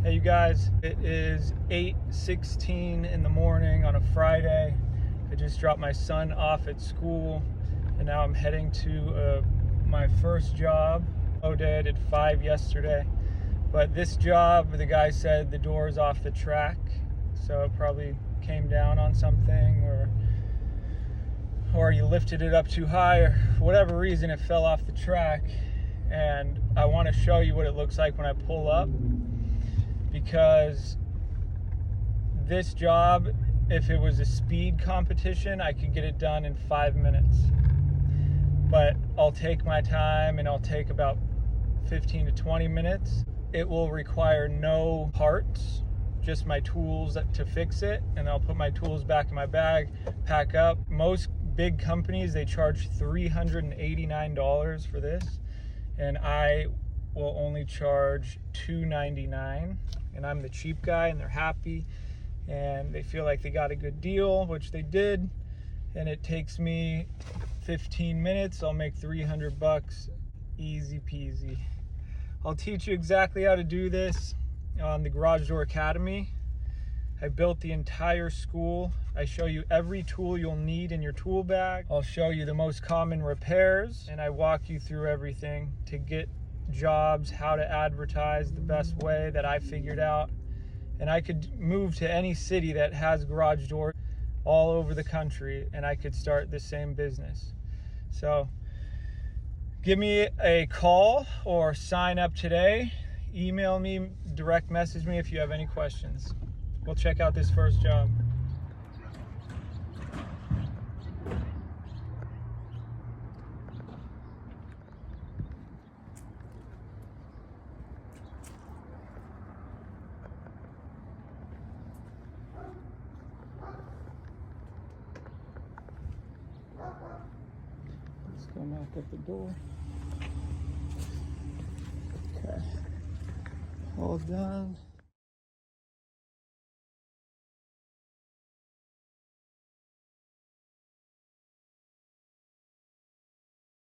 Hey you guys, it is 8:16 in the morning on a Friday. I just dropped my son off at school and now I'm heading to my first job. I did 5 yesterday, but this job, the guy said the door is off the track, so it probably came down on something or you lifted it up too high, or for whatever reason it fell off the track. And I want to show you what it looks like when I pull up, because this job, if it was a speed competition, I could get it done in 5 minutes. But I'll take my time and I'll take about 15 to 20 minutes. It will require no parts, just my tools to fix it, and I'll put my tools back in my bag, pack up. Most big companies, they charge $389 for this, and I will only charge $299, and I'm the cheap guy, and they're happy and they feel like they got a good deal, which they did. And it takes me 15 minutes. I'll make $300, easy peasy. I'll teach you exactly how to do this on the Garage Door Academy. I built the entire school. I show you every tool you'll need in your tool bag. I'll show you the most common repairs, and I walk you through everything to get jobs, how to advertise the best way that I figured out. And I could move to any city that has garage doors all over the country, and I could start the same business. So give me a call or sign up today. Email me, direct message me if you have any questions. We'll check out this first job. Let's go knock at the door. Okay, all done.